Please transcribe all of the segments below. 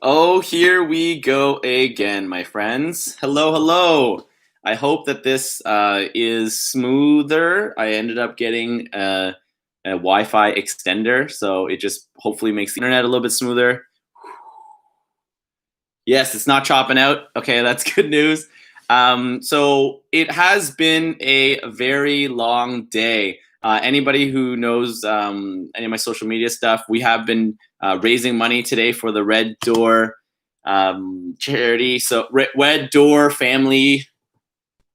Oh, here we go again, my friends. Hello, hello. I hope that this is smoother. I ended up getting a Wi-Fi extender, so it just hopefully makes the internet a little bit smoother. Yes, it's not chopping out. Okay, that's good news. So it has been a very long day. Anybody who knows any of my social media stuff, we have been raising money today for the Red Door charity. So Red Door Family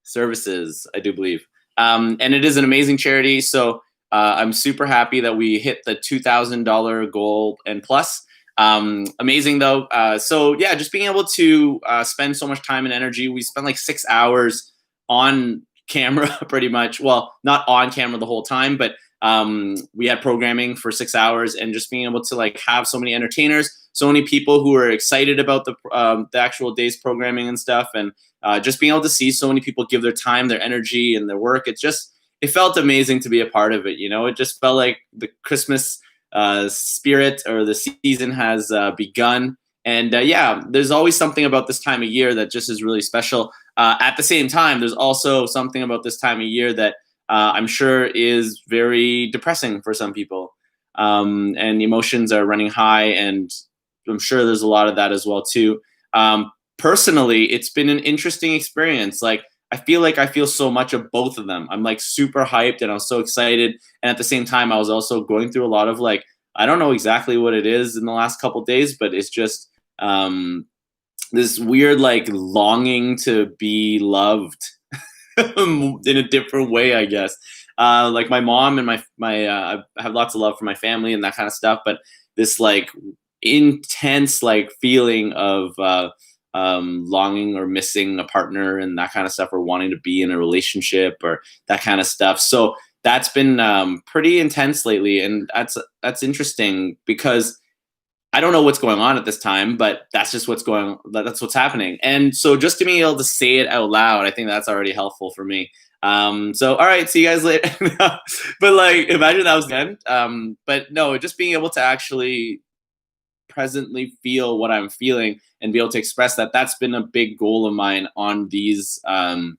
Services, I do believe, and it is an amazing charity. So I'm super happy that we hit the $2,000 goal and plus. Amazing though. So yeah, just being able to spend so much time and energy. We spent like 6 hours on camera, pretty much. Well, not on camera the whole time, but we had programming for 6 hours, and just being able to like have so many entertainers, so many people who are excited about the actual day's programming and stuff, and just being able to see so many people give their time, their energy, and their work. It felt amazing to be a part of it. You know, it just felt like the Christmas spirit or the season has begun. And yeah, there's always something about this time of year that just is really special. At the same time, there's also something about this time of year that I'm sure is very depressing for some people. And emotions are running high, and I'm sure there's a lot of that as well too. Personally, it's been an interesting experience. Like I feel so much of both of them. I'm like super hyped and I was so excited, and at the same time, I was also going through a lot of like I don't know exactly what it is in the last couple of days, but it's just this weird like longing to be loved in a different way, I guess. Like my mom and my I have lots of love for my family and that kind of stuff, but this like intense like feeling of longing or missing a partner and that kind of stuff, or wanting to be in a relationship or that kind of stuff. So that's been pretty intense lately, and that's interesting because I don't know what's going on at this time, but that's just that's what's happening. And so just to be able to say it out loud, I think that's already helpful for me. So all right, see you guys later. But like imagine that was the end. But no, just being able to actually presently feel what I'm feeling and be able to express that, that's been a big goal of mine on these vlogs,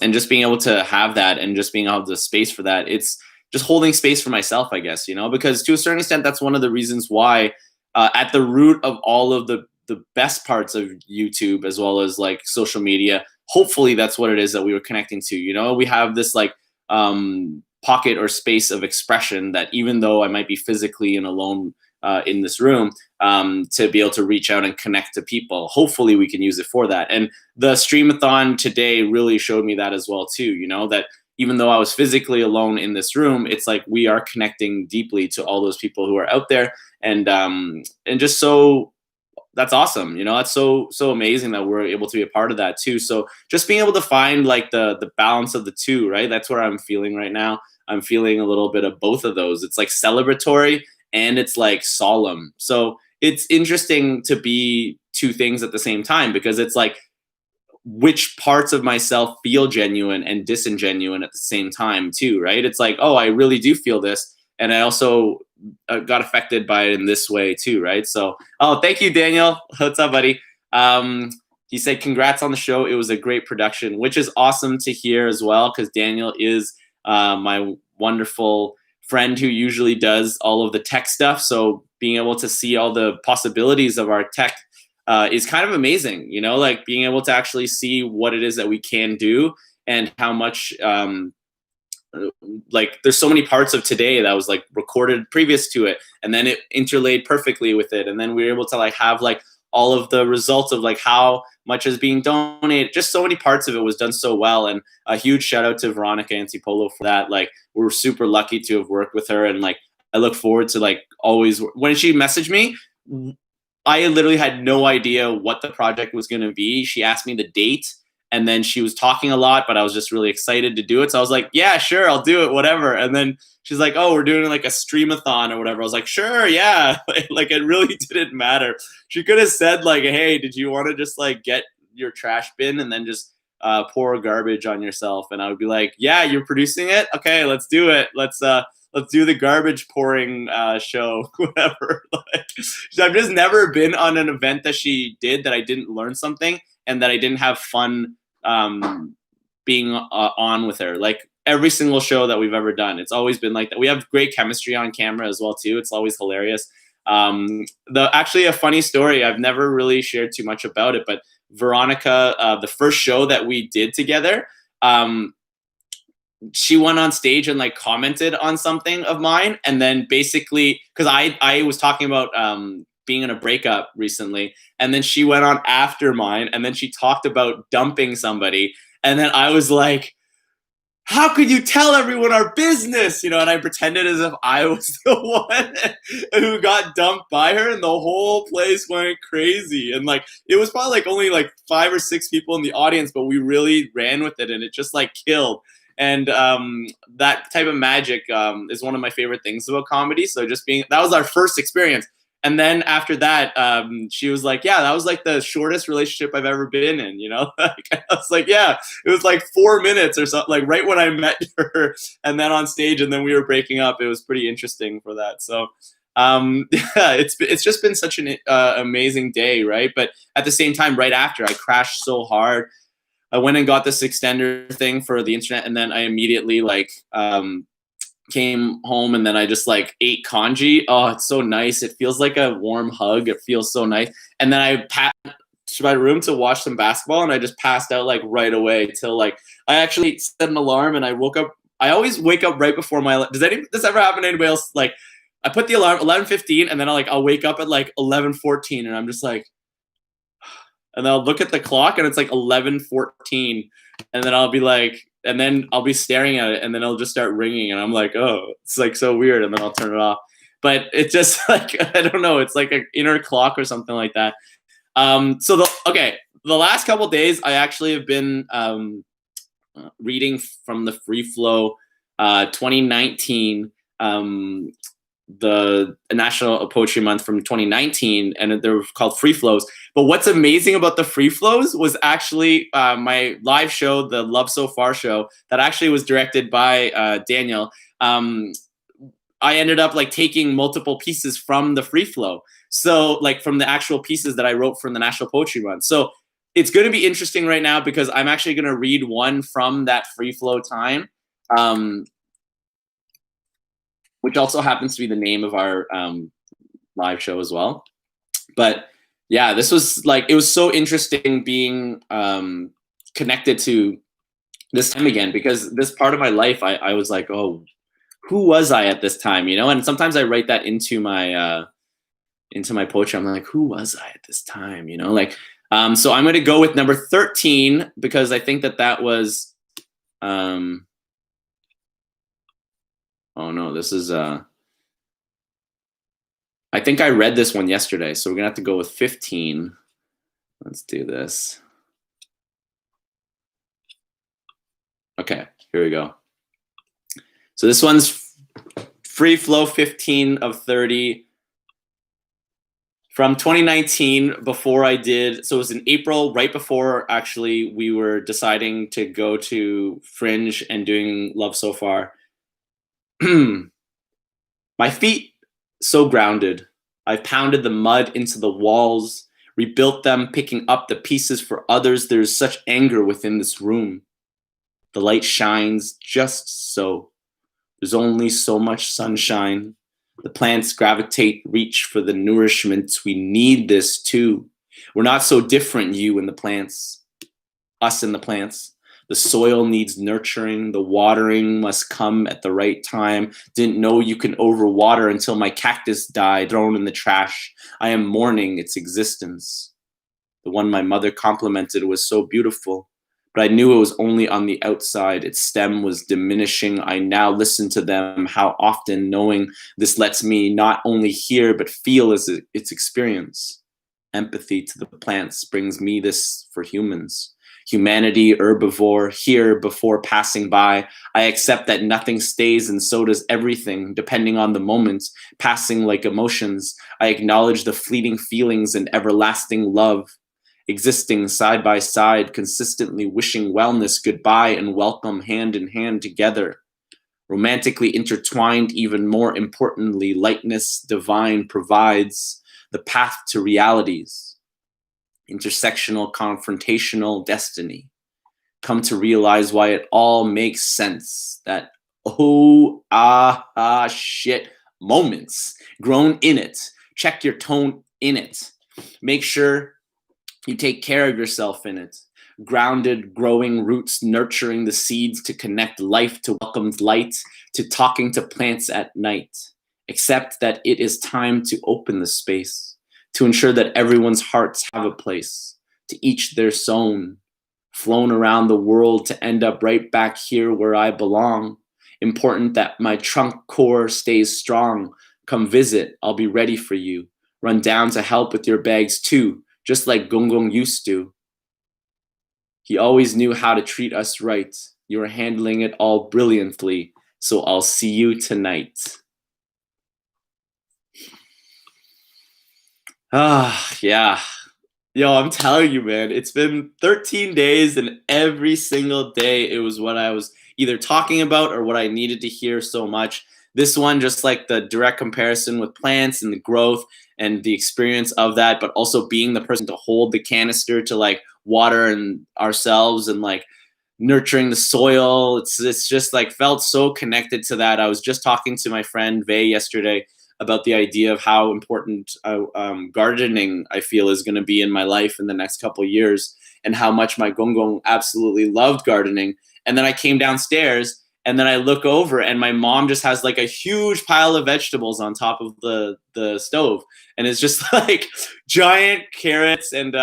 and just being able to have that and just being able to space for that. It's just holding space for myself, I guess, you know, because to a certain extent, that's one of the reasons why at the root of all of the best parts of YouTube as well as like social media, hopefully that's what it is that we were connecting to. You know, we have this like pocket or space of expression that even though I might be physically and alone in this room, to be able to reach out and connect to people. Hopefully we can use it for that. And the Stream-a-thon today really showed me that as well too, you know, that even though I was physically alone in this room, it's like we are connecting deeply to all those people who are out there. And just so that's awesome. You know, that's so amazing that we're able to be a part of that too. So just being able to find like the balance of the two, right? That's where I'm feeling right now. I'm feeling a little bit of both of those. It's like celebratory and it's like solemn. So it's interesting to be two things at the same time, because it's like which parts of myself feel genuine and disingenuine at the same time too, right? It's like, oh, I really do feel this, and I also got affected by it in this way too, right? So, oh, thank you, Daniel. What's up, buddy? He said, congrats on the show. It was a great production, which is awesome to hear as well, because Daniel is my wonderful friend who usually does all of the tech stuff. So being able to see all the possibilities of our tech is kind of amazing, you know, like being able to actually see what it is that we can do, and how much like there's so many parts of today that was like recorded previous to it, and then it interlaid perfectly with it, and then we were able to like have like all of the results of like how much is being donated. Just so many parts of it was done so well, and a huge shout out to Veronica Antipolo for that. Like we're super lucky to have worked with her, and like I look forward to like always when she messaged me, I literally had no idea what the project was going to be. She asked me the date, and then she was talking a lot, but I was just really excited to do it. So I was like, yeah, sure, I'll do it, whatever. And then she's like, oh, we're doing like a stream-a-thon or whatever. I was like, sure, yeah. Like it really didn't matter. She could have said like, hey, did you want to just like get your trash bin and then just pour garbage on yourself? And I would be like, yeah, you're producing it? Okay, let's do it. let's do the garbage pouring show, whatever. Like, I've just never been on an event that she did that I didn't learn something and that I didn't have fun being on with her. Like every single show that we've ever done, it's always been like that. We have great chemistry on camera as well too. It's always hilarious. Actually a funny story, I've never really shared too much about it, but Veronica, the first show that we did together, she went on stage and like commented on something of mine, and then basically because I was talking about being in a breakup recently, and then she went on after mine, and then she talked about dumping somebody, and then I was like, how could you tell everyone our business? And I pretended as if I was the one who got dumped by her, and the whole place went crazy. And like, it was probably like only like 5 or 6 people in the audience, but we really ran with it, and it just like killed. And that type of magic is one of my favorite things about comedy. So that was our first experience. And then after that, she was like, yeah, that was like the shortest relationship I've ever been in, Like, I was like, yeah, it was like 4 minutes or something, like right when I met her, and then on stage, and then we were breaking up. It was pretty interesting for that. So yeah, it's just been such an amazing day, right? But at the same time, right after, I crashed so hard. I went and got this extender thing for the internet, and then I immediately like came home, and then I just like ate congee. Oh, it's so nice. It feels like a warm hug. It feels so nice. And then I passed to my room to watch some basketball, and I just passed out like right away till like I actually set an alarm, and I woke up. I always wake up right before my. Does this ever happen to anybody else? Like I put the alarm 11:15, and then I'll wake up at like 11:14, and I'm just like, and then I'll look at the clock, and it's like 11:14, and then I'll be like. And then I'll be staring at it, and then it'll just start ringing, and I'm like, oh, it's like so weird, and then I'll turn it off. But it's just like, I don't know, it's like an inner clock or something like that. So the last couple of days, I actually have been reading from the Free Flow 2019, the National Poetry Month from 2019, and they're called Free Flows. But what's amazing about the Free Flows was actually my live show, the Love So Far show, that actually was directed by Daniel. I ended up like taking multiple pieces from the Free Flow. So like from the actual pieces that I wrote from the National Poetry Month. So it's going to be interesting right now because I'm actually going to read one from that Free Flow time. Which also happens to be the name of our live show as well. But yeah, this was like, it was so interesting being connected to this time again, because this part of my life, I was like, oh, who was I at this time, And sometimes I write that into my poetry. I'm like, who was I at this time, Like, so I'm going to go with number 13 because I think that was, oh no, this is I think I read this one yesterday, so we're gonna have to go with 15. Let's do this. Okay, here we go. So this one's Free Flow 15 of 30 from 2019 before I did. So it was in April, right before actually we were deciding to go to Fringe and doing Love So Far. My feet so grounded. I've pounded the mud into the walls, rebuilt them, picking up the pieces for others. There's such anger within this room. The light shines just so. There's only so much sunshine. The plants gravitate, reach for the nourishment. We need this too. We're not so different, you and the plants. Us and the plants. The soil needs nurturing. The watering must come at the right time. Didn't know you can overwater until my cactus died, thrown in the trash. I am mourning its existence. The one my mother complimented was so beautiful, but I knew it was only on the outside. Its stem was diminishing. I now listen to them, how often, knowing this lets me not only hear, but feel its experience. Empathy to the plants brings me this for humans. Humanity, herbivore, here before passing by. I accept that nothing stays and so does everything, depending on the moment, passing like emotions. I acknowledge the fleeting feelings and everlasting love, existing side by side, consistently wishing wellness goodbye and welcome hand in hand together. romantically intertwined. Even more importantly, lightness divine provides the path to realities, intersectional, confrontational destiny. Come to realize why it all makes sense. That shit moments grown in it. Check your tone in it. Make sure you take care of yourself in it. Grounded, growing roots, nurturing the seeds to connect life to welcome light, to talking to plants at night. Accept that it is time to open the space, to ensure that everyone's hearts have a place, to each their sown, flown around the world to end up right back here where I belong. Important that my trunk core stays strong. Come visit, I'll be ready for you. Run down to help with your bags too, just like Gong Gong used to. He always knew how to treat us right. You are handling it all brilliantly, so I'll see you tonight. Yeah. Yo, I'm telling you, man, it's been 13 days and every single day it was what I was either talking about or what I needed to hear so much. This one, just like the direct comparison with plants and the growth and the experience of that, but also being the person to hold the canister to like water and ourselves and like nurturing the soil. It's just like felt so connected to that. I was just talking to my friend Vay yesterday about the idea of how important gardening I feel is going to be in my life in the next couple of years, and how much my Gong absolutely loved gardening. And then I came downstairs and then I look over and my mom just has like a huge pile of vegetables on top of the stove. And it's just like giant carrots and,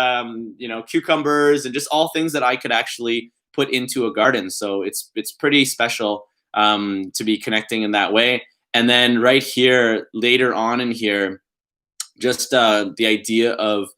cucumbers and just all things that I could actually put into a garden. So it's pretty special to be connecting in that way. And then right here, later on in here, just the idea of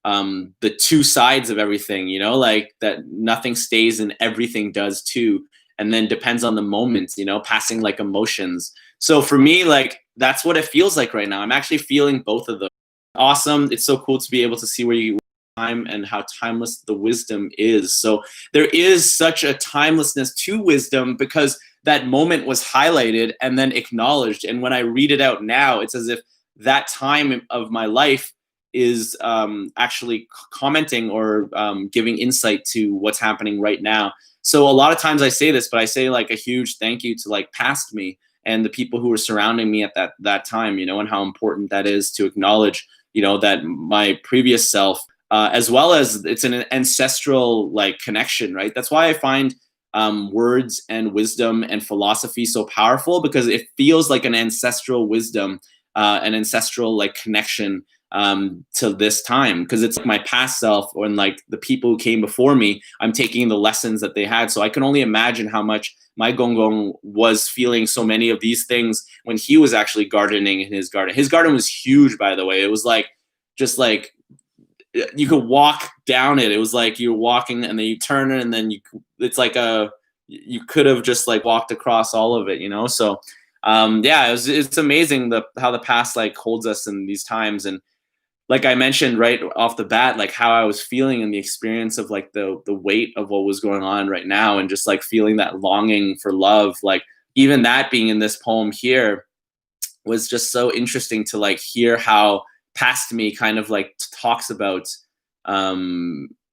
the two sides of everything, like that nothing stays and everything does too. And then depends on the moment, passing like emotions. So for me, like that's what it feels like right now. I'm actually feeling both of them. Awesome. It's so cool to be able to see where you time and how timeless the wisdom is. So there is such a timelessness to wisdom because that moment was highlighted and then acknowledged. And when I read it out now, it's as if that time of my life is actually commenting or giving insight to what's happening right now. So a lot of times I say this, but I say like a huge thank you to like past me and the people who were surrounding me at that time, and how important that is to acknowledge, that my previous self, as well as it's an ancestral like connection, right? That's why I find words and wisdom and philosophy so powerful, because it feels like an ancestral wisdom, an ancestral like connection to this time, because it's like my past self and like the people who came before me. I'm taking the lessons that they had, so I can only imagine how much my Gong was feeling so many of these things when he was actually gardening in his garden. His garden was huge, by the way. It was like just like you could walk down it. It was like you're walking and then you turn it and then it's like you could have just like walked across all of it, So it's amazing how the past like holds us in these times. And like I mentioned right off the bat, like how I was feeling in the experience of like the weight of what was going on right now, and just like feeling that longing for love, like even that being in this poem here was just so interesting to like hear how past me kind of like talks about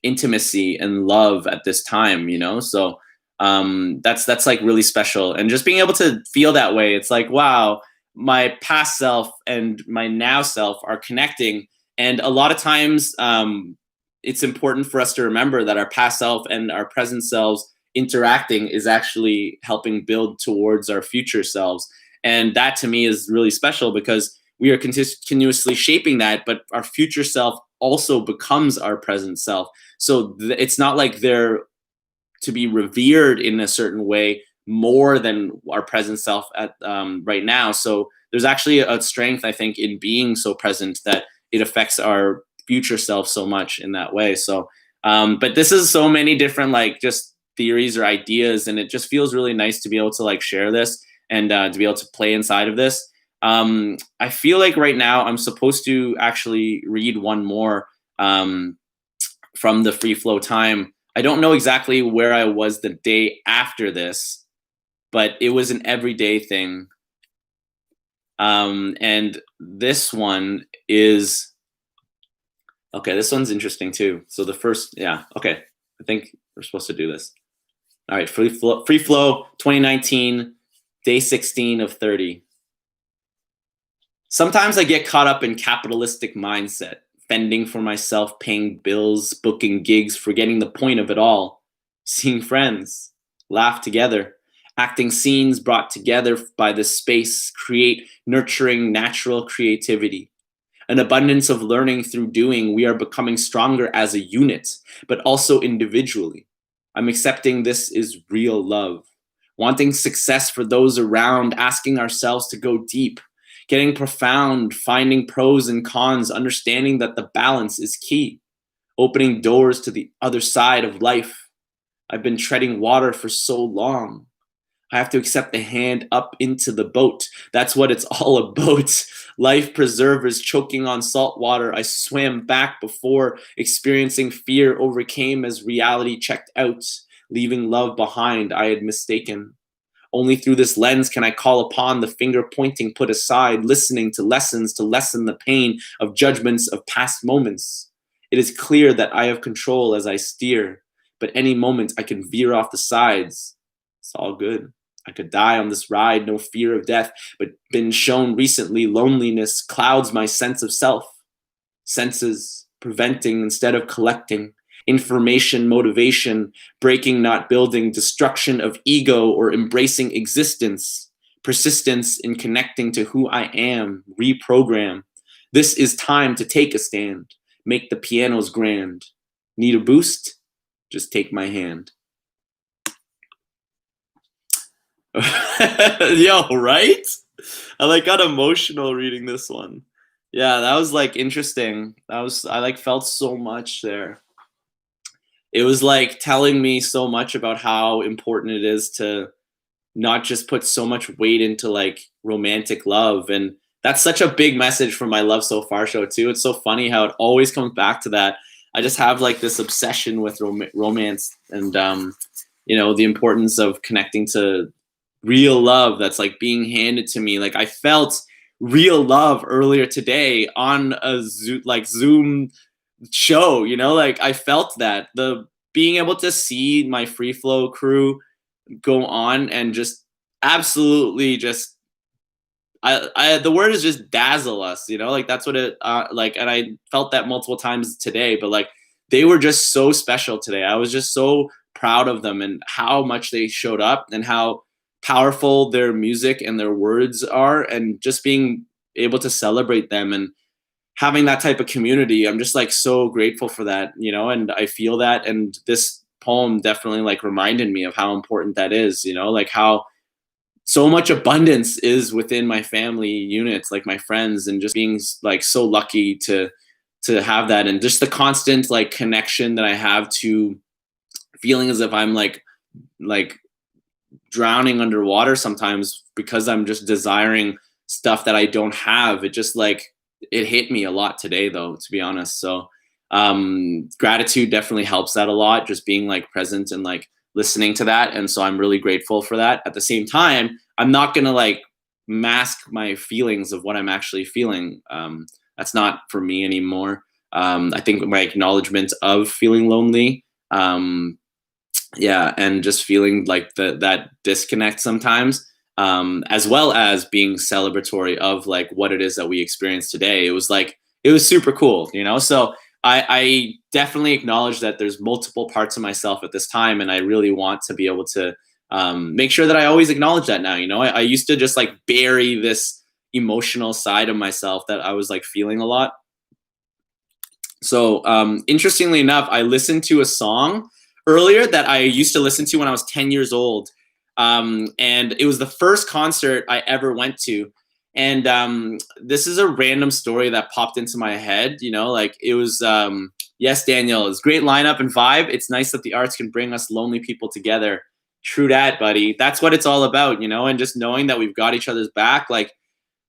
intimacy and love at this time, So that's like really special. And just being able to feel that way, it's like, wow, my past self and my now self are connecting. And a lot of times it's important for us to remember that our past self and our present selves interacting is actually helping build towards our future selves. And that to me is really special, because we are continuously shaping that, but our future self also becomes our present self. So it's not like they're to be revered in a certain way more than our present self at right now. So there's actually a strength, I think, in being so present that it affects our future self so much in that way. So, but this is so many different like just theories or ideas, and it just feels really nice to be able to like share this and to be able to play inside of this. I feel like right now I'm supposed to actually read one more from the free flow time. I don't know exactly where I was the day after this, but it was an everyday thing. And this one is, okay, this one's interesting too. So the first, yeah, okay, I think we're supposed to do this. All right, free flow 2019, day 16 of 30. Sometimes I get caught up in capitalistic mindset, fending for myself, paying bills, booking gigs, forgetting the point of it all. Seeing friends, laugh together, acting scenes brought together by this space, create nurturing natural creativity. An abundance of learning through doing, we are becoming stronger as a unit, but also individually. I'm accepting this is real love. Wanting success for those around, asking ourselves to go deep, getting profound, finding pros and cons, understanding that the balance is key, opening doors to the other side of life. I've been treading water for so long. I have to accept the hand up into the boat. That's what it's all about. Life preservers choking on salt water. I swam back before experiencing fear, overcame as reality checked out, leaving love behind I had mistaken. Only through this lens can I call upon the finger pointing put aside, listening to lessons to lessen the pain of judgments of past moments. It is clear that I have control as I steer, but any moment I can veer off the sides. It's all good. I could die on this ride, no fear of death, but been shown recently loneliness clouds my sense of self. Senses preventing instead of collecting. Information, motivation, breaking, not building, destruction of ego or embracing existence. Persistence in connecting to who I am, reprogram. This is time to take a stand. Make the pianos grand. Need a boost? Just take my hand. Yo, right? I like got emotional reading this one. Yeah, that was like interesting. I like felt so much there. It was like telling me so much about how important it is to not just put so much weight into like romantic love. And that's such a big message from my Love So Far show too. It's so funny how it always comes back to that. I just have like this obsession with romance and you know, the importance of connecting to real love that's like being handed to me. Like I felt real love earlier today on a Zoom show, you know, like I felt that the being able to see my free flow crew go on and just absolutely just the word is just dazzle us, you know, like that's what it like, and I felt that multiple times today, but like they were just so special today. I was just so proud of them and how much they showed up and how powerful their music and their words are, and just being able to celebrate them and having that type of community. I'm just like so grateful for that, you know, and I feel that. And this poem definitely like reminded me of how important that is, you know, like how so much abundance is within my family units, like my friends, and just being like so lucky to have that, and just the constant like connection that I have to feeling as if I'm like drowning underwater sometimes because I'm just desiring stuff that I don't have. It just like it hit me a lot today though, to be honest. So gratitude definitely helps that a lot, just being like present and like listening to that. And so I'm really grateful for that. At the same time, I'm not gonna like mask my feelings of what I'm actually feeling. That's not for me anymore. I think my acknowledgement of feeling lonely, yeah, and just feeling like that disconnect sometimes, as well as being celebratory of like what it is that we experienced today. It was like it was super cool, you know. So I definitely acknowledge that there's multiple parts of myself at this time, and I really want to be able to make sure that I always acknowledge that now. You know, I used to just like bury this emotional side of myself that I was like feeling a lot. So interestingly enough, I listened to a song earlier that I used to listen to when I was 10 years old. And it was the first concert I ever went to. And this is a random story that popped into my head, you know, like it was, yes, Daniel, it's great lineup and vibe. It's nice that the arts can bring us lonely people together. True that, buddy. That's what it's all about, you know, and just knowing that we've got each other's back, like,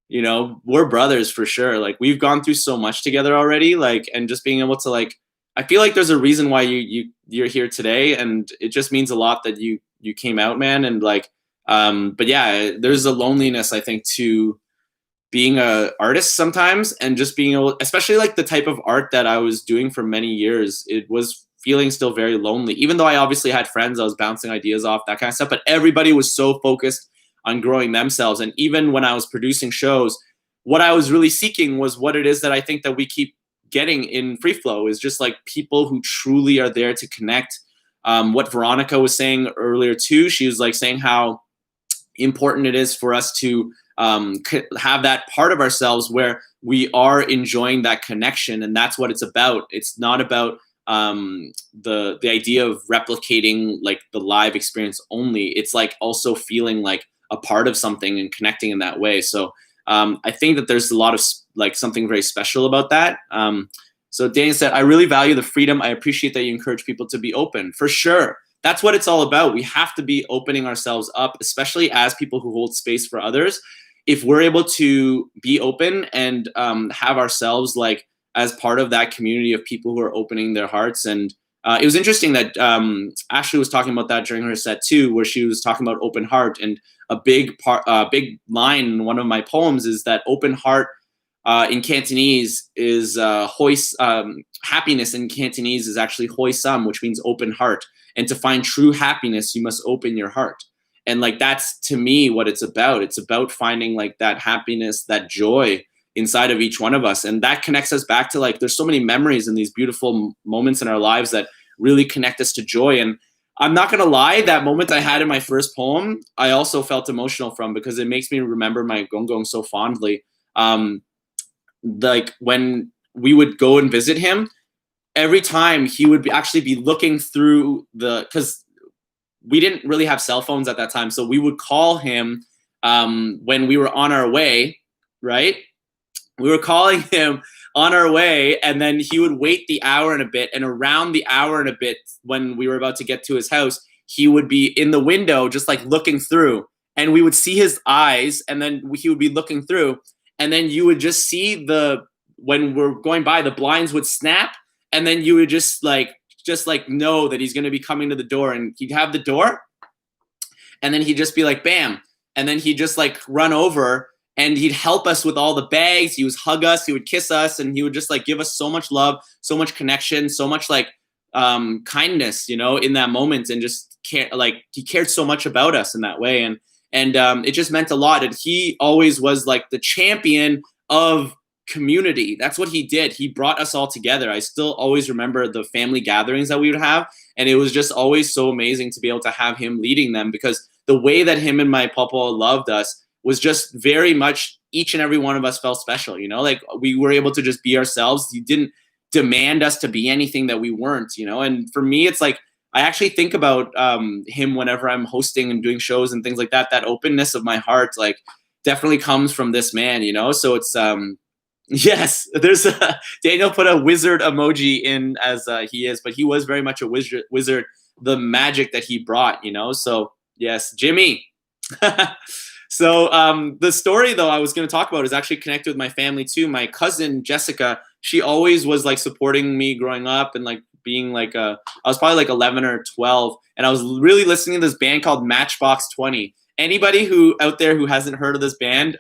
you know, we're brothers for sure. Like we've gone through so much together already, like, and just being able to like, I feel like there's a reason why you're here today, and it just means a lot that you came out, man. And like But yeah, there's a loneliness, I think, to being a artist sometimes, and just being able, especially like the type of art that I was doing for many years, it was feeling still very lonely, even though I obviously had friends, I was bouncing ideas off, that kind of stuff, but everybody was so focused on growing themselves. And even when I was producing shows, what I was really seeking was what it is that I think that we keep getting in free flow, is just like people who truly are there to connect. What Veronica was saying earlier too, she was like saying how important it is for us to have that part of ourselves where we are enjoying that connection, and that's what it's about. It's not about the idea of replicating like the live experience only. It's like also feeling like a part of something and connecting in that way. So I think that there's a lot of like something very special about that. So Daniel said, I really value the freedom. I appreciate that you encourage people to be open. For sure. That's what it's all about. We have to be opening ourselves up, especially as people who hold space for others. If we're able to be open and have ourselves like as part of that community of people who are opening their hearts. And it was interesting that Ashley was talking about that during her set too, where she was talking about open heart. And a big line in one of my poems is that open heart in Cantonese is happiness in Cantonese is actually hoi sam, which means open heart. And to find true happiness, you must open your heart. And like, that's to me what it's about. It's about finding like that happiness, that joy inside of each one of us. And that connects us back to like, there's so many memories and these beautiful moments in our lives that really connect us to joy. And I'm not going to lie, that moment I had in my first poem, I also felt emotional from, because it makes me remember my Gong Gong so fondly. Like when we would go and visit him, every time he would actually be looking through because we didn't really have cell phones at that time. So we would call him when we were on our way, right? We were calling him on our way, and then he would wait the hour and a bit. And around the hour and a bit, when we were about to get to his house, he would be in the window just like looking through. And we would see his eyes, and then he would be looking through. And then you would just see when we're going by, the blinds would snap. And then you would just like know that he's going to be coming to the door, and he'd have the door, and then he'd just be like, bam. And then he'd just like run over, and he'd help us with all the bags. He would hug us, he would kiss us, and he would just like give us so much love, so much connection, so much like kindness, you know, in that moment. And just he cared so much about us in that way. And it just meant a lot. And he always was like the champion of community. That's what he did. He brought us all together. I still always remember the family gatherings that we would have, and it was just always so amazing to be able to have him leading them, because the way that him and my papa loved us was just very much, each and every one of us felt special, you know, like we were able to just be ourselves. He didn't demand us to be anything that we weren't, you know. And for me, it's like I actually think about him whenever I'm hosting and doing shows and things like that. That openness of my heart like definitely comes from this man, you know. So it's yes, there's Daniel put a wizard emoji in as he is, but he was very much a wizard, the magic that he brought, you know. So yes, Jimmy. So the story though I was going to talk about is actually connected with my family too. My cousin Jessica, she always was like supporting me growing up, and like being like I was probably like 11 or 12, and I was really listening to this band called Matchbox 20. Anybody who out there who hasn't heard of this band,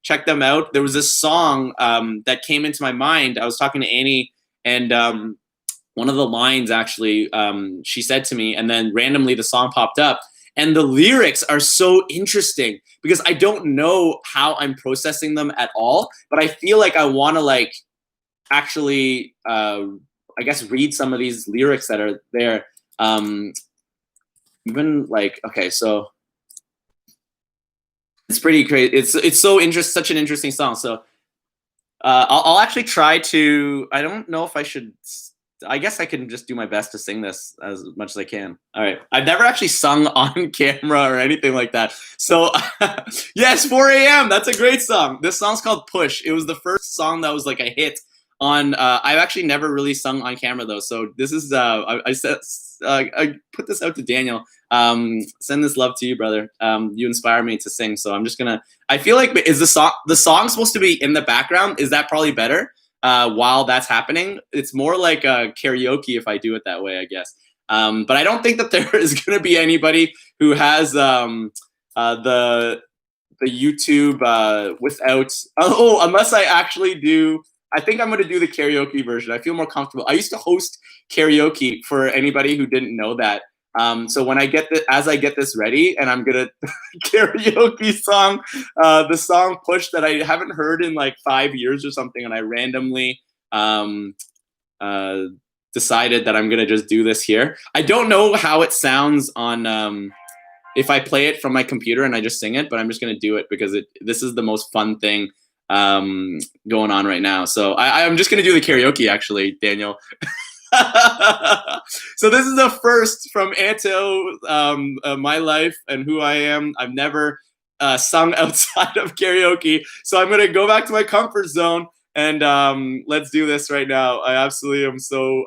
check them out. There was this song that came into my mind. I was talking to Annie, and one of the lines actually she said to me, and then randomly the song popped up. And the lyrics are so interesting because I don't know how I'm processing them at all, but I feel like I want to like actually, I guess, read some of these lyrics that are there. Even like, okay, so it's pretty crazy. It's so such an interesting song. So I'll actually try to. I don't know if I should. I guess I can just do my best to sing this as much as I can. All right. I've never actually sung on camera or anything like that. So yes, 4 a.m. That's a great song. This song's called Push. It was the first song that was like a hit on, I've actually never really sung on camera though. So this is, I put this out to Daniel. Send this love to you, brother. You inspire me to sing. So I'm just gonna, I feel like, is the song supposed to be in the background? Is that probably better? While that's happening, it's more like a karaoke if I do it that way, I guess. But I don't think that there is going to be anybody who has the YouTube without. Oh, unless I actually do. I think I'm gonna do the karaoke version. I feel more comfortable. I used to host karaoke for anybody who didn't know that. So when I get as I get this ready, and I'm gonna karaoke song, the song "Push" that I haven't heard in like 5 years or something, and I randomly decided that I'm gonna just do this here. I don't know how it sounds on if I play it from my computer and I just sing it, but I'm just gonna do it because this is the most fun thing going on right now. So I'm just gonna do the karaoke actually, Daniel. So this is the first from Anto, my life and who I am. I've never sung outside of karaoke, so I'm gonna go back to my comfort zone and let's do this right now. I absolutely am so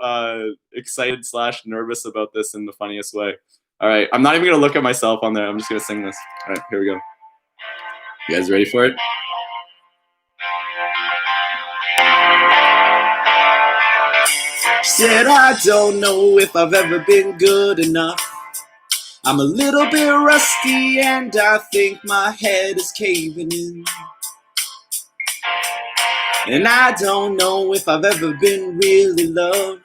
excited / nervous about this in the funniest way. All right, I'm not even gonna look at myself on there. I'm just gonna sing this. All right, here we go. You guys ready for it? Said I don't know if I've ever been good enough. I'm a little bit rusty and I think my head is caving in. And I don't know if I've ever been really loved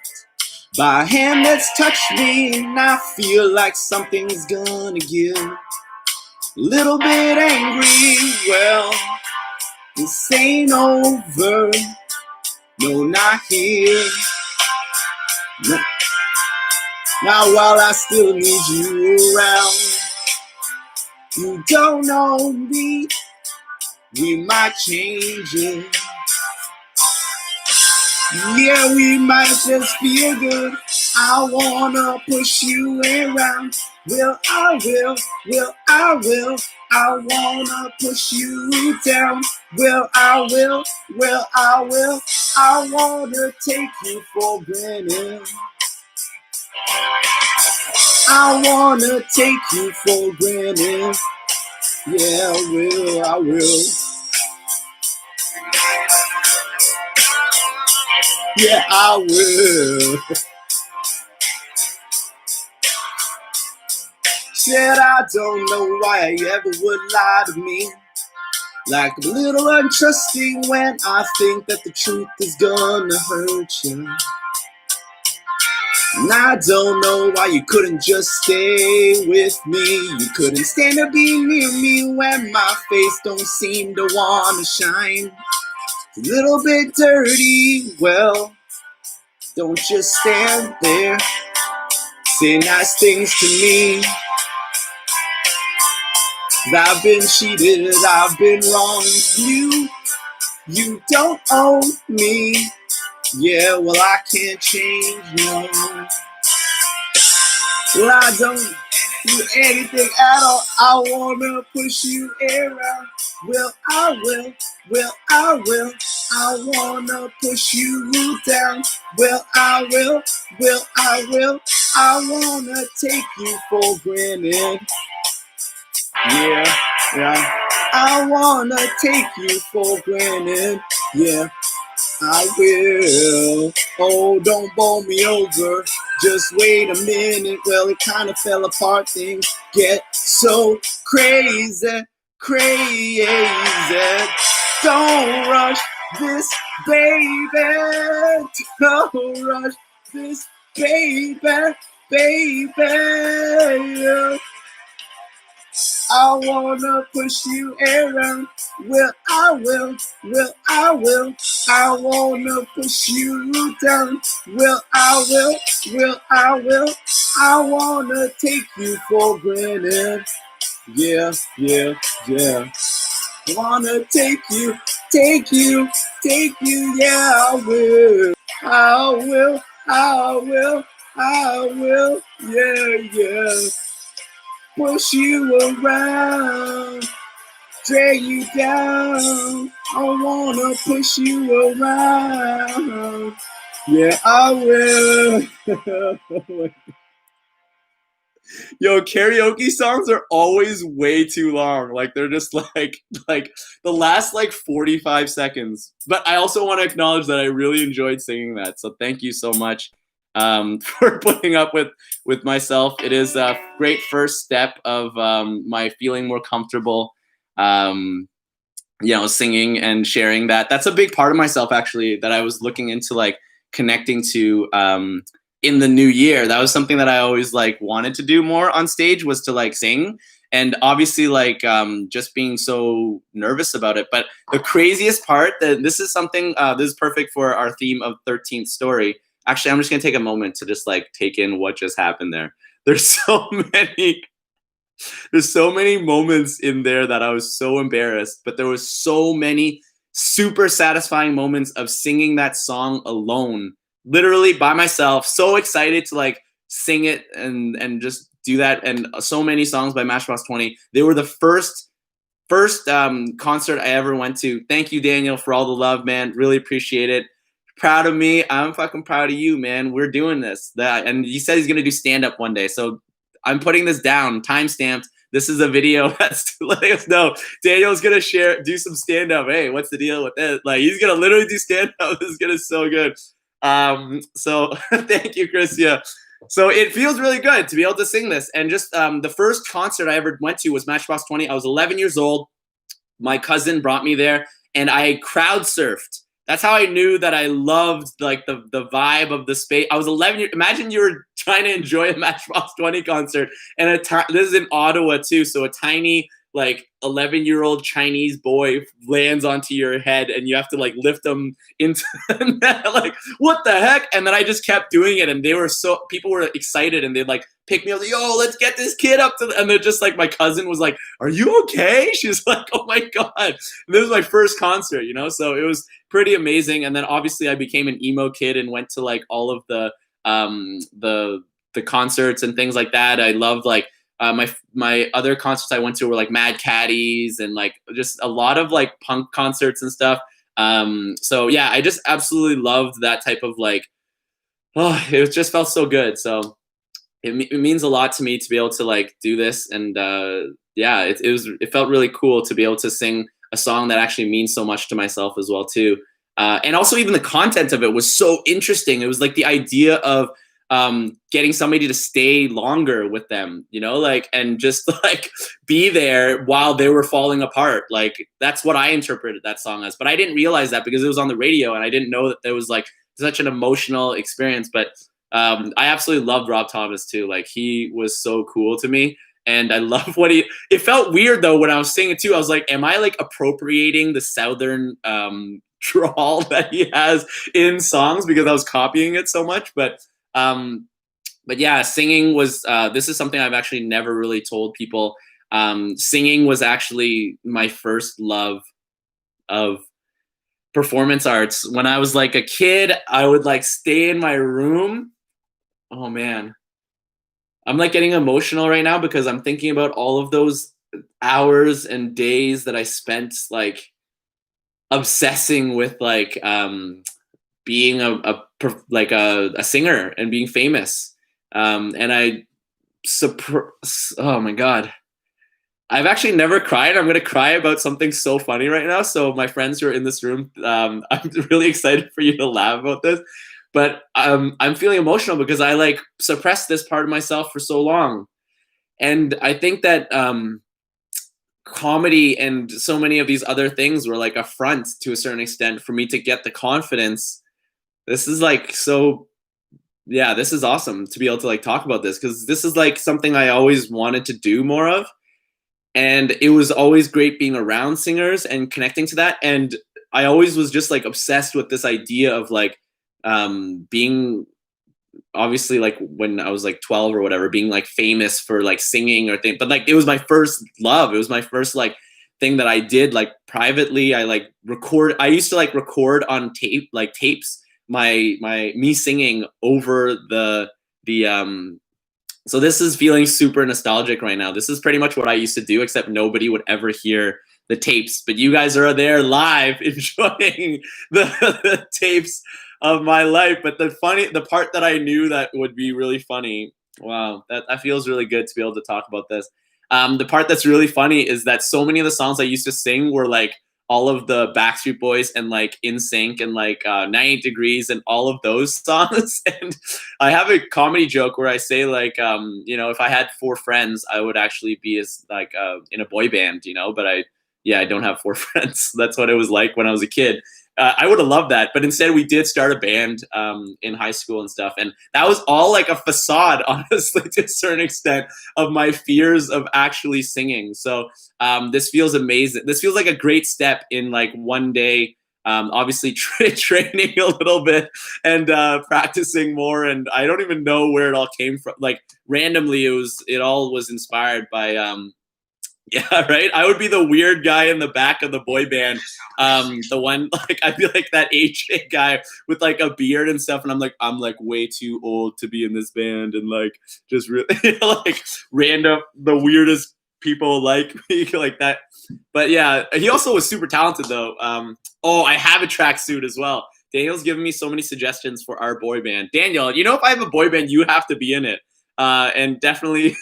by a hand that's touched me, and I feel like something's gonna give. A little bit angry, well, this ain't over. No, not here. No. Now while I still need you around, you don't know me, we might change it. Yeah, we might just feel good. I wanna push you around. Will I will, I wanna push you down. Will I will, I wanna take you for granted. I wanna take you for granted. Yeah, I will. Yeah, I will. Said I don't know why I ever would lie to me. Like a little untrusting when I think that the truth is gonna hurt you. And I don't know why you couldn't just stay with me. You couldn't stand to be near me when my face don't seem to wanna shine. It's a little bit dirty, well, don't just stand there. Say nice things to me. I've been cheated, I've been wronged. You don't own me. Yeah, well, I can't change, no. Well, I don't do anything at all. I wanna push you around. Well, I will, I wanna push you down. Well, I will, I wanna take you for granted. Yeah, I wanna take you for granted. Yeah, I will. Oh, don't bowl me over. Just wait a minute. Well, it kind of fell apart. Things get so crazy. Don't rush this, baby. Don't rush this, baby. I wanna push you around. Well, I will, I wanna push you down. Well, I will, I wanna take you for granted. Yeah. Wanna take you, yeah, I will, yeah. Push you around, drag you down. I wanna push you around. Yeah, I will. Yo, karaoke songs are always way too long. Like they're just like the last 45 seconds. But I also want to acknowledge that I really enjoyed singing that. So thank you so much. for putting up with myself. It is a great first step of my feeling more comfortable, singing and sharing that. That's a big part of myself, actually, that I was looking into, like, connecting to in the new year. That was something that I always, like, wanted to do more on stage, was to, like, sing. And obviously, like, just being so nervous about it. But the craziest part, that this is something, this is perfect for our theme of 13th story. Actually, I'm just gonna take a moment to just, like, take in what just happened there. There's so many there's so many moments in there that I was so embarrassed, but there was so many super satisfying moments of singing that song alone, literally by myself, so excited to, like, sing it and just do that. And so many songs by Matchbox 20. They were the first concert I ever went to. Thank you, Daniel, for all the love, man. Really appreciate it. Proud of me. I'm fucking proud of you, man. We're doing this. And he said he's gonna do stand-up one day. So I'm putting this down, time-stamped. This is a video that's letting us know Daniel's gonna do some stand-up. Hey, what's the deal with this? Like, he's gonna literally do stand-up. This is gonna be so good. So thank you, Chris. Yeah. So it feels really good to be able to sing this. And just the first concert I ever went to was Matchbox 20. I was 11 years old. My cousin brought me there, and I crowd surfed. That's how I knew that I loved, like, the vibe of the space. I was 11 years. Imagine you were trying to enjoy a Matchbox 20 concert, and this is in Ottawa too. So a tiny, like, 11-year-old Chinese boy lands onto your head, and you have to, like, lift them into the net. Like, what the heck? And then I just kept doing it, and people were excited, and they'd, like, pick me up, like, yo, let's get this kid up to and they're just like, my cousin was like, are you okay? She's like, oh my God. And this was my first concert, so it was pretty amazing. And then obviously I became an emo kid and went to, like, all of the concerts and things like that. I loved, like, my other concerts I went to were, like, Mad Caddies and, like, just a lot of, like, punk concerts and stuff. So yeah, I just absolutely loved that type of, like, it just felt so good. So it means a lot to me to be able to, like, do this. And yeah, it felt really cool to be able to sing a song that actually means so much to myself as well too. And also, even the content of it was so interesting. It was like the idea of getting somebody to stay longer with them, like, and just, like, be there while they were falling apart. Like, that's what I interpreted that song as. But I didn't realize that because it was on the radio, and I didn't know that there was, like, such an emotional experience. But I absolutely loved Rob Thomas too. Like, he was so cool to me. And I love it felt weird though when I was singing too. I was like, am I, like, appropriating the Southern drawl that he has in songs because I was copying it so much? But yeah, singing was, this is something I've actually never really told people. Singing was actually my first love of performance arts. When I was, like, a kid, I would, like, stay in my room. Oh man, I'm, like, getting emotional right now because I'm thinking about all of those hours and days that I spent, like, obsessing with, like, being a singer and being famous. And oh my God, I've actually never cried. I'm gonna cry about something so funny right now. So my friends who are in this room, I'm really excited for you to laugh about this. But I'm feeling emotional because I, like, suppressed this part of myself for so long. And I think that comedy and so many of these other things were, like, a front to a certain extent for me to get the confidence. This is, like, so, yeah, this is awesome to be able to, like, talk about this, because this is, like, something I always wanted to do more of. And it was always great being around singers and connecting to that. And I always was just, like, obsessed with this idea of, like, being, obviously, like, when I was, like, 12 or whatever, being, like, famous for, like, singing or thing. But, like, it was my first love. It was my first, like, thing that I did, like, privately. I, like, I used to, like, record on tapes me singing over the so this is feeling super nostalgic right now. This is pretty much what I used to do, except nobody would ever hear the tapes, but you guys are there live enjoying the tapes of my life. But the part that I knew that would be really funny, wow, that feels really good to be able to talk about this. The part that's really funny is that so many of the songs I used to sing were, like, all of the Backstreet Boys and like In Sync and like 98 Degrees and all of those songs. And I have a comedy joke where I say like, you know, if I had 4 friends, I would actually be as like in a boy band, you know, but I don't have 4 friends. That's what it was like when I was a kid. I would have loved that, but instead we did start a band in high school and stuff, and that was all like a facade, honestly, to a certain extent, of my fears of actually singing. So this feels amazing. This feels like a great step in like one day, obviously training a little bit and practicing more. And I don't even know where it all came from. Like randomly, it all was inspired by. Yeah, right. I would be the weird guy in the back of the boy band. The one like I'd be like that AJ guy with like a beard and stuff, and I'm like way too old to be in this band, and like just really like random the weirdest people like me like that. But yeah, he also was super talented though. Oh, I have a tracksuit as well. Daniel's given me so many suggestions for our boy band. Daniel, you know, if I have a boy band, you have to be in it, and definitely.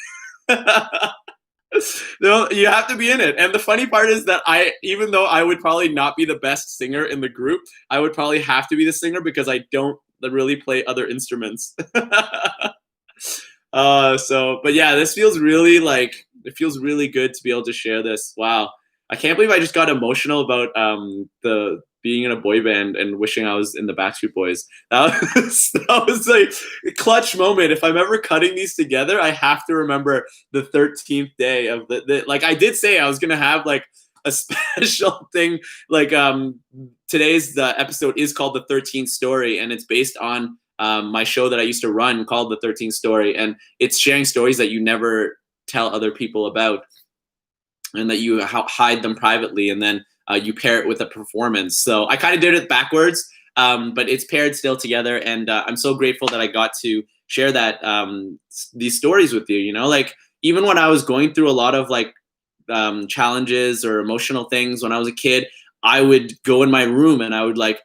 No, you have to be in it. And the funny part is that even though I would probably not be the best singer in the group, I would probably have to be the singer because I don't really play other instruments. But yeah, this feels really it feels really good to be able to share this. Wow. I can't believe I just got emotional about the being in a boy band and wishing I was in the Backstreet Boys. That was like a clutch moment. If I'm ever cutting these together, I have to remember the 13th day of the like I did say I was gonna have like a special thing. Like today's the episode is called The 13th Story, and it's based on my show that I used to run called The 13th Story, and it's sharing stories that you never tell other people about, and that you hide them privately, and then you pair it with a performance. So I kind of did it backwards, but it's paired still together, and I'm so grateful that I got to share that these stories with you. You know, like even when I was going through a lot of like challenges or emotional things when I was a kid, I would go in my room and I would like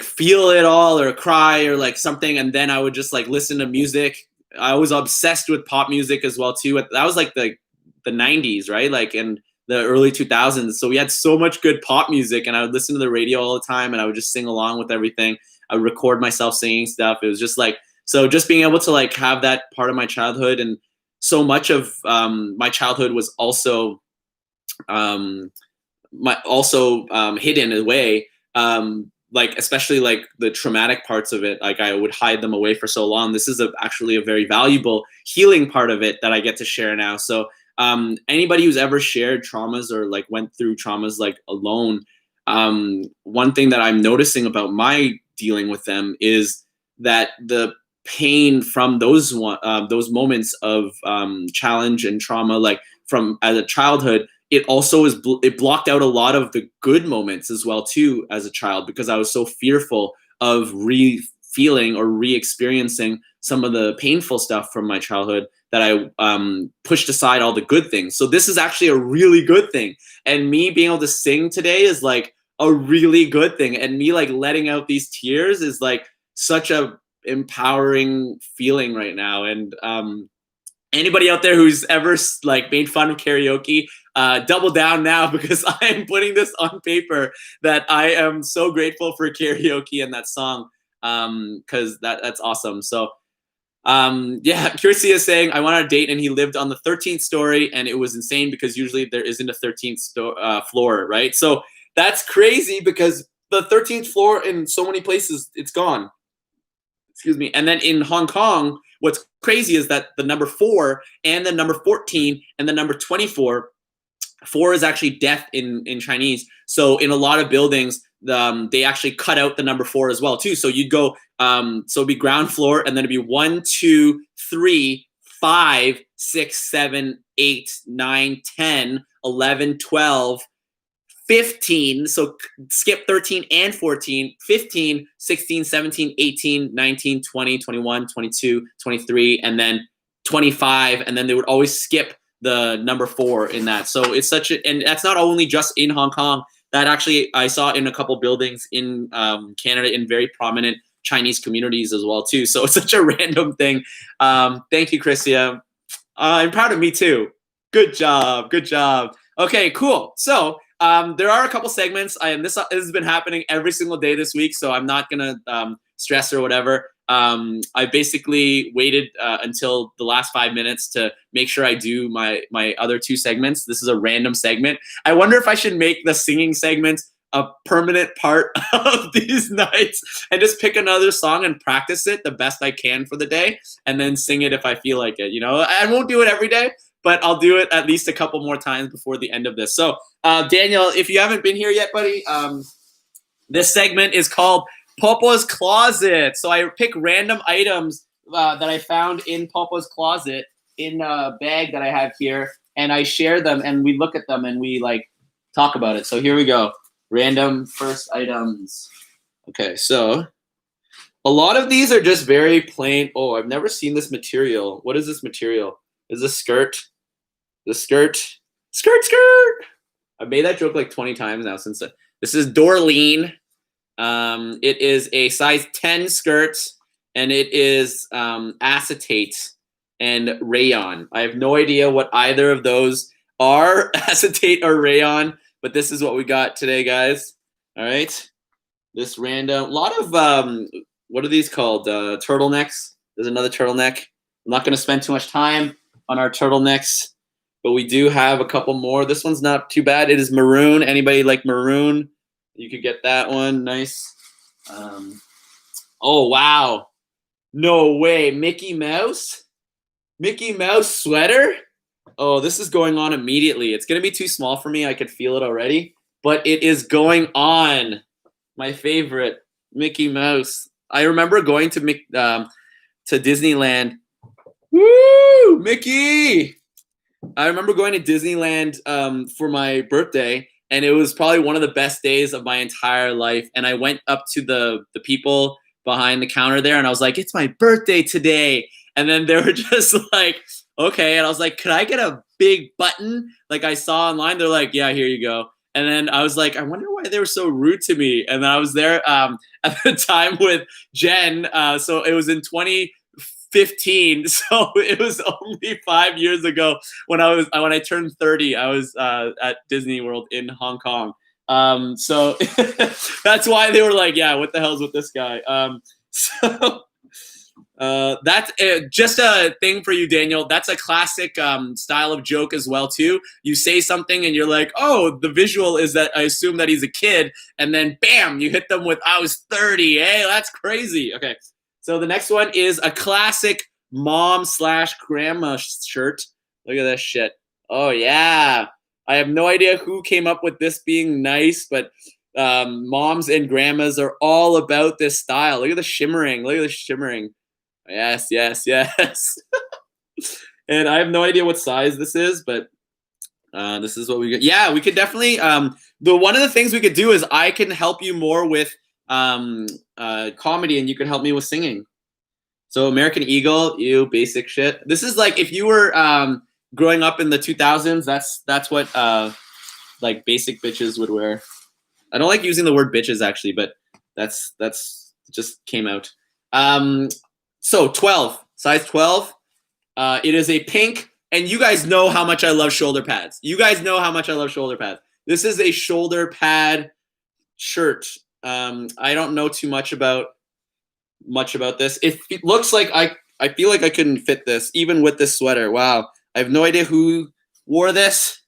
feel it all or cry or like something, and then I would just like listen to music. I was obsessed with pop music as well too. That was like the 90s, right? Like in the early 2000s. So we had so much good pop music, and I would listen to the radio all the time, and I would just sing along with everything. I would record myself singing stuff. It was just like, so just being able to like have that part of my childhood, and so much of my childhood was also hidden away. Like especially like the traumatic parts of it, like I would hide them away for so long. This is actually a very valuable healing part of it that I get to share now. So anybody who's ever shared traumas or like went through traumas like alone, one thing that I'm noticing about my dealing with them is that the pain from those moments of challenge and trauma, like from as a childhood, it also it blocked out a lot of the good moments as well too as a child, because I was so fearful of feeling or re-experiencing some of the painful stuff from my childhood that I pushed aside all the good things. So this is actually a really good thing. And me being able to sing today is like a really good thing. And me like letting out these tears is like such a empowering feeling right now. And anybody out there who's ever like made fun of karaoke, double down now, because I am putting this on paper that I am so grateful for karaoke and that song, because that's awesome. So yeah, Kiersey is saying, I went on a date and he lived on the 13th story, and it was insane because usually there isn't a 13th floor, right? So that's crazy because the 13th floor in so many places, it's gone. Excuse me. And then in Hong Kong, what's crazy is that the number 4 and the number 14 and the number 24, 4 is actually death in Chinese. So in a lot of buildings, they actually cut out the number 4 as well too. So you'd go, so it'd be ground floor, and then it'd be 1, 2, 3, 5, 6, 7, 8, 9, 10, 11, 12, 15, so skip 13 and 14, 15, 16, 17, 18, 19, 20, 21, 22, 23, and then 25, and then they would always skip the number 4 in that. So it's such a, and that's not only just in Hong Kong, that actually I saw in a couple buildings in Canada in very prominent Chinese communities as well too. So it's such a random thing. Thank you, Christia. I'm proud of me too. Good job. Good job. Okay, cool. So There are a couple segments. This has been happening every single day this week, so I'm not gonna stress or whatever. I basically waited until the last 5 minutes to make sure I do my other 2 segments. This is a random segment. I wonder if I should make the singing segment a permanent part of these nights and just pick another song and practice it the best I can for the day and then sing it if I feel like it. You know, I won't do it every day, but I'll do it at least a couple more times before the end of this. So, Daniel, if you haven't been here yet, buddy, this segment is called Popo's Closet. So I pick random items that I found in Popo's closet in a bag that I have here, and I share them, and we look at them, and we like talk about it. So here we go. Random first items. Okay, so a lot of these are just very plain. Oh, I've never seen this material. What is this material? Is this skirt? The skirt? Skirt! I've made that joke like 20 times now since this is Dorleen. It is a size 10 skirt, and it is acetate and rayon. I have no idea what either of those are, acetate or rayon, but this is what we got today, guys. All right. This random, lot of, what are these called? Turtlenecks. There's another turtleneck. I'm not going to spend too much time on our turtlenecks, but we do have a couple more. This one's not too bad. It is maroon. Anybody like maroon? You could get that one. Nice. Oh, wow. No way. Mickey Mouse? Mickey Mouse sweater? Oh, this is going on immediately. It's going to be too small for me. I could feel it already. But it is going on. My favorite, Mickey Mouse. I remember going to Disneyland. Woo! Mickey! I remember going to Disneyland for my birthday, and it was probably one of the best days of my entire life. And I went up to the people behind the counter there, and I was like, it's my birthday today. And then they were just like, okay. And I was like, could I get a big button like I saw online? They're like, yeah, here you go. And then I was like, I wonder why they were so rude to me. And then I was there at the time with Jen. So it was in 2015. So it was only 5 years ago when I turned 30. I was at Disney World in Hong Kong. So that's why they were like, yeah, what the hell's with this guy? So that's just a thing for you, Daniel. That's a classic style of joke as well too. You say something and you're like, oh, the visual is that I assume that he's a kid, and then bam, you hit them with I was 30. Hey, that's crazy. Okay, so the next one is a classic mom/grandma shirt. Look at this shit. Oh yeah, I have no idea who came up with this being nice, but moms and grandmas are all about this style. Look at the shimmering. Look at the shimmering. Yes, yes, yes. And I have no idea what size this is, but this is what we get. Yeah, we could definitely. One of the things we could do is I can help you more with comedy, and you can help me with singing. So American Eagle, you basic shit. This is like if you were growing up in the 2000s. That's what like basic bitches would wear. I don't like using the word bitches actually, but that's just came out. So 12, size 12. It is a pink, and you guys know how much I love shoulder pads. You guys know how much I love shoulder pads. This is a shoulder pad shirt. I don't know too much about this. It looks like I feel like I couldn't fit this even with this sweater. Wow. I have no idea who wore this.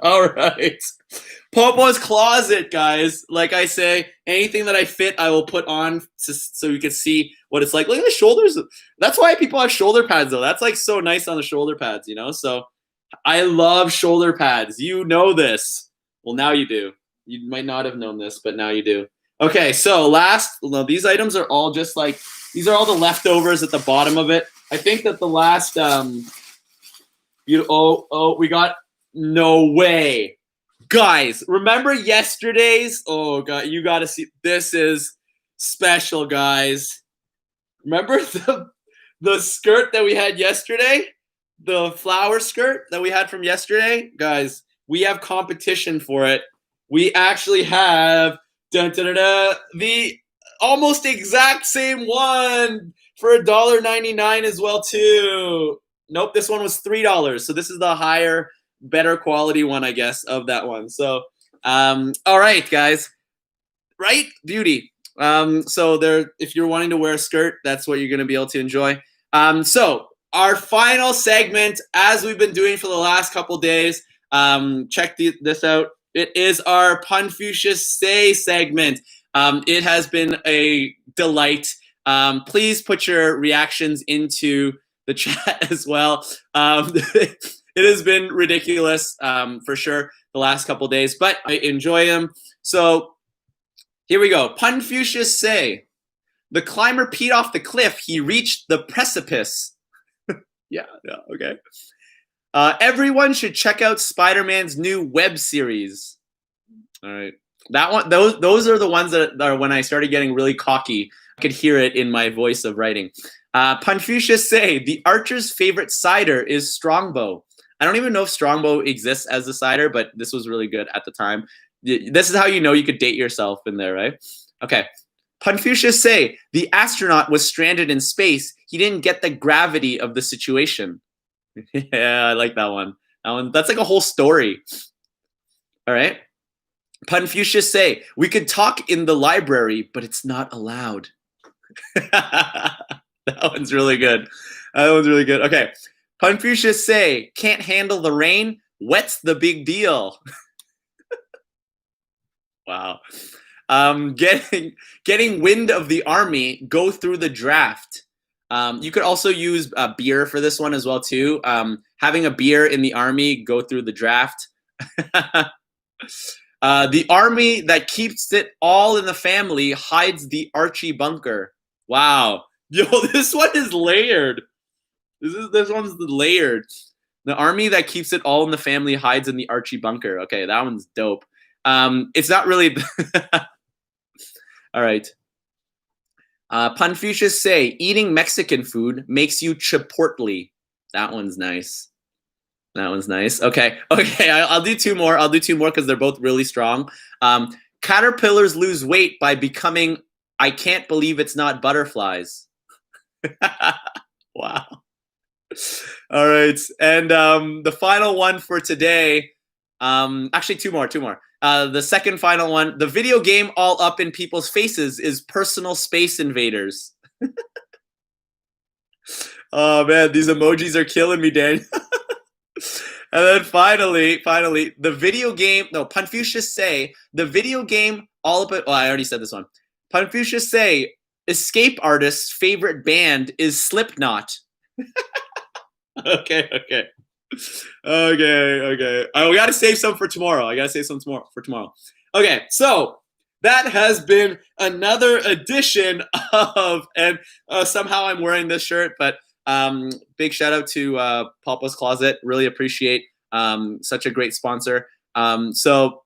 All right. Popo's closet, guys. Like I say, anything that I fit, I will put on so you can see what it's like. Look at the shoulders. That's why people have shoulder pads, though. That's like so nice on the shoulder pads, you know? So I love shoulder pads. You know this. Well, now you do. You might not have known this, but now you do. Okay, so these items are all just like, these are all the leftovers at the bottom of it. I think that the last, we got, no way. Guys, remember yesterday's? Oh, God, you got to see. This is special, guys. Remember the skirt that we had yesterday? The flower skirt that we had from yesterday? Guys, we have competition for it. We actually have the almost exact same one for $1.99 as well, too. Nope, this one was $3. So this is the higher better quality one, I guess, of that one. So, all right, guys, right? Beauty. So there, if you're wanting to wear a skirt, that's what you're going to be able to enjoy. So our final segment, as we've been doing for the last couple days, check this out. It is our Punfucius Say segment. It has been a delight. Please put your reactions into the chat as well. It has been ridiculous for sure the last couple days, but I enjoy them. So here we go. Punfucius Say. The climber peed off the cliff. He reached the precipice. Yeah, okay. Everyone should check out Spider-Man's new web series. All right. That one, those are the ones that are when I started getting really cocky. I could hear it in my voice of writing. Punfucius Say, the archer's favorite cider is Strongbow. I don't even know if Strongbow exists as a cider, but this was really good at the time. This is how you know you could date yourself in there, right? Okay. Punfucius Say, the astronaut was stranded in space. He didn't get the gravity of the situation. Yeah, I like that one. That's like a whole story. All right. Punfucius Say, we could talk in the library, but it's not allowed. That one's really good. That one's really good. Okay. Punfucius Say, can't handle the rain. Wet's the big deal. Wow. Getting wind of the army, go through the draft. You could also use beer for this one as well too. Having a beer in the army, go through the draft. The army that keeps it all in the family hides the Archie bunker. Wow. Yo, this one is layered. This one's layered. The army that keeps it all in the family hides in the Archie bunker. Okay, that one's dope. It's not really. All right. Punfucius Say, eating Mexican food makes you chipotle. That one's nice. That one's nice. Okay. I'll do two more. I'll do two more because they're both really strong. Caterpillars lose weight by becoming. I can't believe it's not butterflies. Wow. All right, and the final one for today. Actually, two more. The second final one, the video game all up in people's faces is Personal Space Invaders. Oh man, these emojis are killing me, Daniel. And then finally, the video game, no, Punfucius Say, the video game all up, well, I already said this one. Punfucius Say, escape artist's favorite band is Slipknot. Okay. We gotta save some for tomorrow. For tomorrow. Okay, so that has been another edition of, and somehow I'm wearing this shirt, but big shout out to Papa's Closet. Really appreciate such a great sponsor. So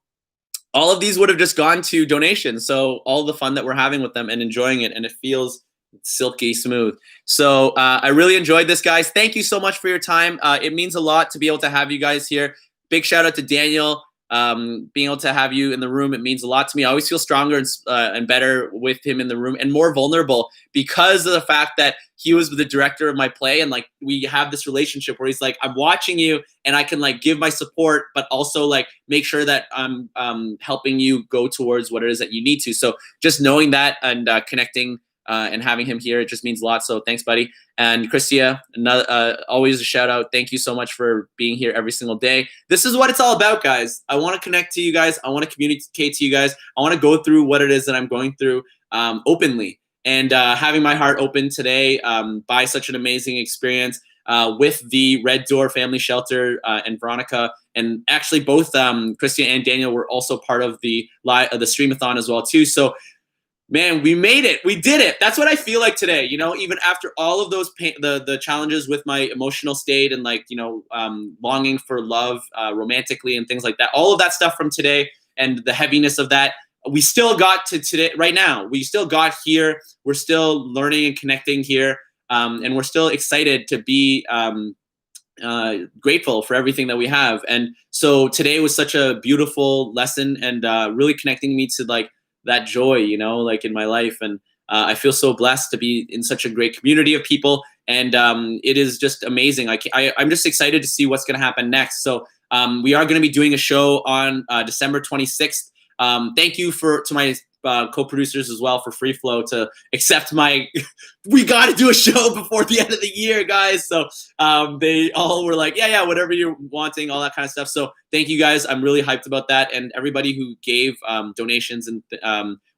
all of these would have just gone to donations. So all the fun that we're having with them and enjoying it, and it feels silky smooth. So I really enjoyed this, guys. Thank you so much for your time. It means a lot to be able to have you guys here. Big shout out to Daniel. Being able to have you in the room, it means a lot to me. I always feel stronger and better with him in the room, and more vulnerable because of the fact that he was the director of my play, and like we have this relationship where he's like, I'm watching you and I can like give my support, but also like make sure that I'm helping you go towards what it is that you need to. So just knowing that and connecting and having him here, it just means a lot. So thanks, buddy. And Christia, always a shout out. Thank you so much for being here every single day. This is what it's all about, guys. I want to connect to you guys. I want to communicate to you guys. I want to go through what it is that I'm going through openly. And having my heart open today by such an amazing experience with the Red Door Family Shelter and Veronica. And actually both Christia and Daniel were also part of the Stream-a-thon as well too. So man, we made it. We did it. That's what I feel like today. You know, even after all of those the challenges with my emotional state and like, you know, longing for love romantically and things like that, all of that stuff from today and the heaviness of that, we still got to today, right now. We still got here. We're still learning and connecting here. And we're still excited to be grateful for everything that we have. And so today was such a beautiful lesson and really connecting me to like that joy, you know, like in my life. And I feel so blessed to be in such a great community of people. And it is just amazing. I'm just excited to see what's going to happen next. So We are going to be doing a show on December 26th. Thank you to my co-producers as well for Free Flow to accept my we got to do a show before the end of the year, guys. So they all were like, yeah, whatever you're wanting, all that kind of stuff. So thank you guys. I'm really hyped about that. And everybody who gave donations, and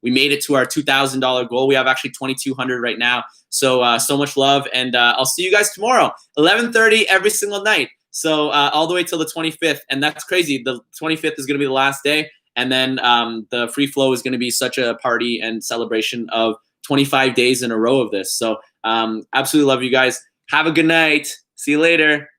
we made it to our $2,000 goal. We have actually 2,200 right now. So so much love. And I'll see you guys tomorrow, 11:30 every single night. So all the way till the 25th. And that's crazy. The 25th is going to be the last day. And then the Free Flow is going to be such a party and celebration of 25 days in a row of this. So absolutely love you guys. Have a good night. See you later.